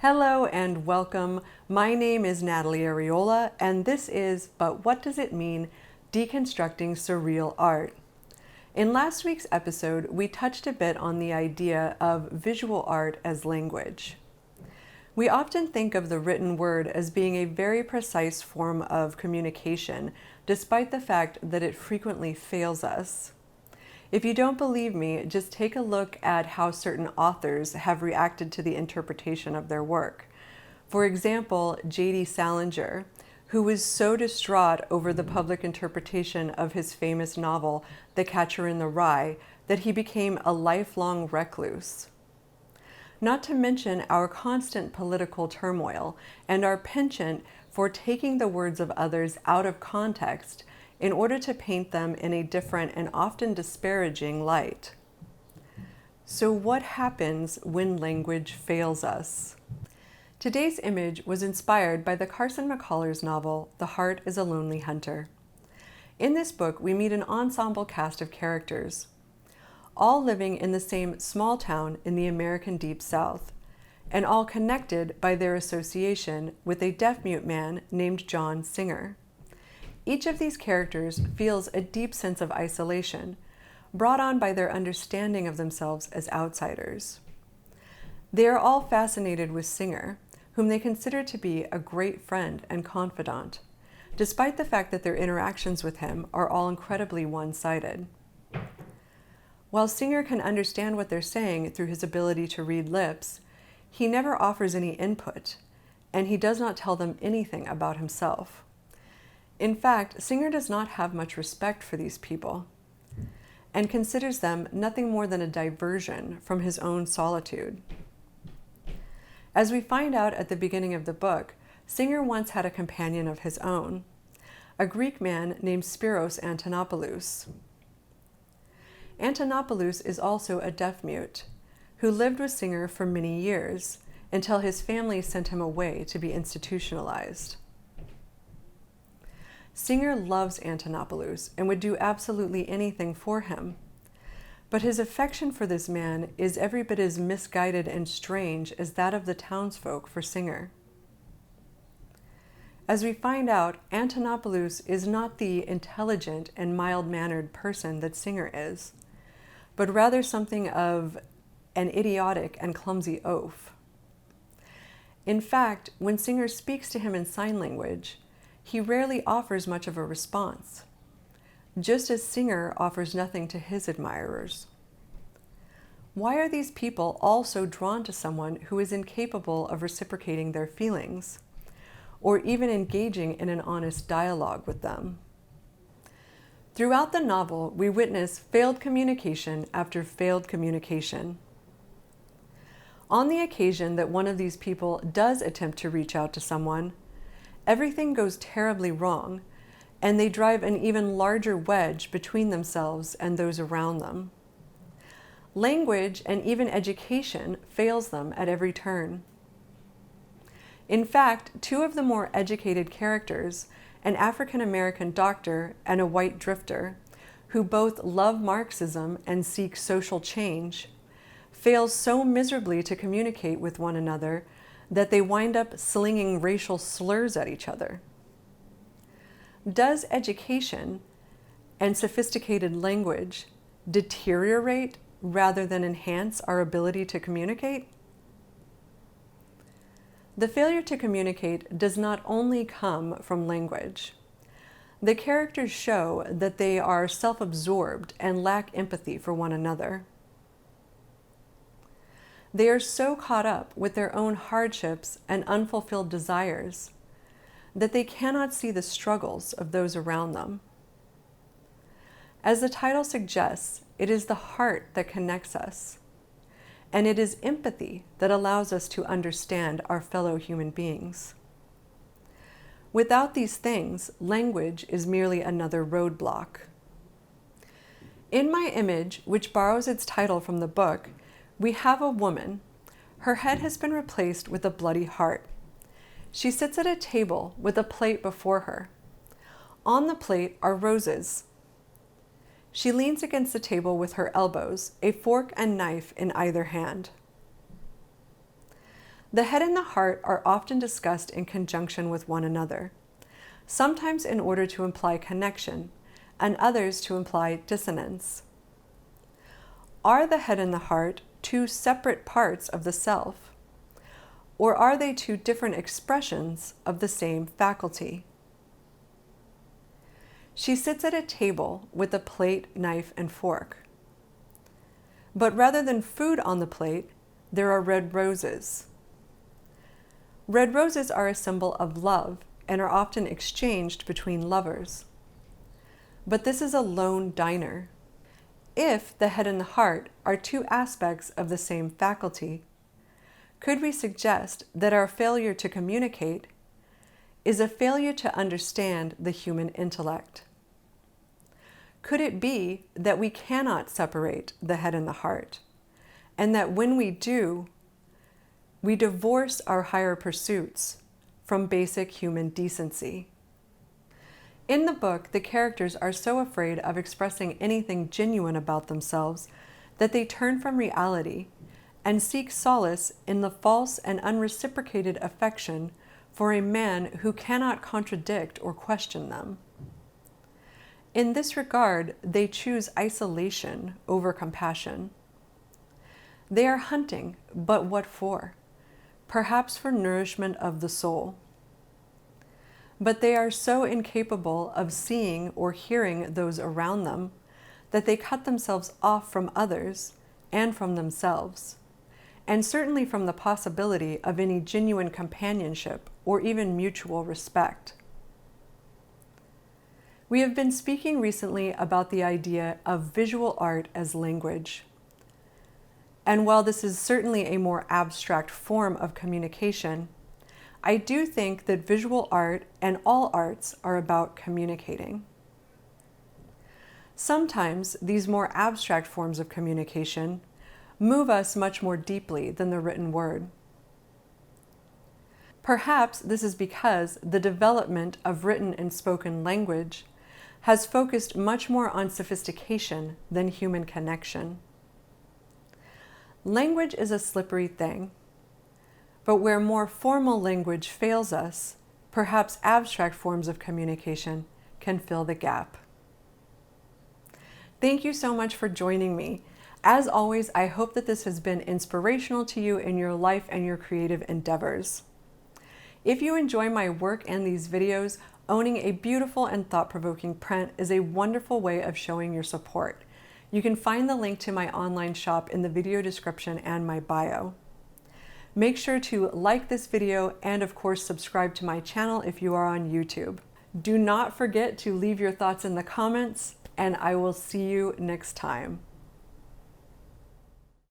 Hello and welcome. My name is Natalie Areola, and this is But What Does It Mean? Deconstructing Surreal Art. In last week's episode, we touched a bit on the idea of visual art as language. We often think of the written word as being a very precise form of communication, despite the fact that it frequently fails us. If you don't believe me, just take a look at how certain authors have reacted to the interpretation of their work. For example, J.D. Salinger, who was so distraught over the public interpretation of his famous novel, The Catcher in the Rye, that he became a lifelong recluse. Not to mention our constant political turmoil and our penchant for taking the words of others out of context in order to paint them in a different and often disparaging light. So what happens when language fails us? Today's image was inspired by the Caron McCullers novel, The Heart is a Lonely Hunter. In this book, we meet an ensemble cast of characters, all living in the same small town in the American Deep South, and all connected by their association with a deaf-mute man named John Singer. Each of these characters feels a deep sense of isolation, brought on by their understanding of themselves as outsiders. They are all fascinated with Singer, whom they consider to be a great friend and confidant, despite the fact that their interactions with him are all incredibly one-sided. While Singer can understand what they're saying through his ability to read lips, he never offers any input, and he does not tell them anything about himself. In fact, Singer does not have much respect for these people and considers them nothing more than a diversion from his own solitude. As we find out at the beginning of the book, Singer once had a companion of his own, a Greek man named Spiros Antonopoulos. Antonopoulos is also a deaf-mute who lived with Singer for many years until his family sent him away to be institutionalized. Singer loves Antonopoulos and would do absolutely anything for him. But his affection for this man is every bit as misguided and strange as that of the townsfolk for Singer. As we find out, Antonopoulos is not the intelligent and mild-mannered person that Singer is, but rather something of an idiotic and clumsy oaf. In fact, when Singer speaks to him in sign language, he rarely offers much of a response, just as Singer offers nothing to his admirers. Why are these people all so drawn to someone who is incapable of reciprocating their feelings, or even engaging in an honest dialogue with them? Throughout the novel, we witness failed communication after failed communication. On the occasion that one of these people does attempt to reach out to someone, everything goes terribly wrong, and they drive an even larger wedge between themselves and those around them. Language and even education fails them at every turn. In fact, two of the more educated characters, an African-American doctor and a white drifter, who both love Marxism and seek social change, fail so miserably to communicate with one another that they wind up slinging racial slurs at each other. Does education and sophisticated language deteriorate rather than enhance our ability to communicate? The failure to communicate does not only come from language. The characters show that they are self-absorbed and lack empathy for one another. They are so caught up with their own hardships and unfulfilled desires that they cannot see the struggles of those around them. As the title suggests, it is the heart that connects us, and it is empathy that allows us to understand our fellow human beings. Without these things, language is merely another roadblock. In my image, which borrows its title from the book, we have a woman. Her head has been replaced with a bloody heart. She sits at a table with a plate before her. On the plate are roses. She leans against the table with her elbows, a fork and knife in either hand. The head and the heart are often discussed in conjunction with one another, sometimes in order to imply connection, and others to imply dissonance. Are the head and the heart two separate parts of the self, or are they two different expressions of the same faculty? She sits at a table with a plate, knife, and fork. But rather than food on the plate, there are red roses. Red roses are a symbol of love and are often exchanged between lovers. But this is a lone diner. If the head and the heart are two aspects of the same faculty, could we suggest that our failure to communicate is a failure to understand the human intellect? Could it be that we cannot separate the head and the heart, and that when we do, we divorce our higher pursuits from basic human decency? In the book, the characters are so afraid of expressing anything genuine about themselves that they turn from reality and seek solace in the false and unreciprocated affection for a man who cannot contradict or question them. In this regard, they choose isolation over compassion. They are hunting, but what for? Perhaps for nourishment of the soul. But they are so incapable of seeing or hearing those around them that they cut themselves off from others and from themselves, and certainly from the possibility of any genuine companionship or even mutual respect. We have been speaking recently about the idea of visual art as language. And while this is certainly a more abstract form of communication, I do think that visual art and all arts are about communicating. Sometimes these more abstract forms of communication move us much more deeply than the written word. Perhaps this is because the development of written and spoken language has focused much more on sophistication than human connection. Language is a slippery thing, but where more formal language fails us, perhaps abstract forms of communication can fill the gap. Thank you so much for joining me. As always, I hope that this has been inspirational to you in your life and your creative endeavors. If you enjoy my work and these videos, owning a beautiful and thought-provoking print is a wonderful way of showing your support. You can find the link to my online shop in the video description and my bio. Make sure to like this video and of course subscribe to my channel if you are on YouTube. Do not forget to leave your thoughts in the comments, and I will see you next time.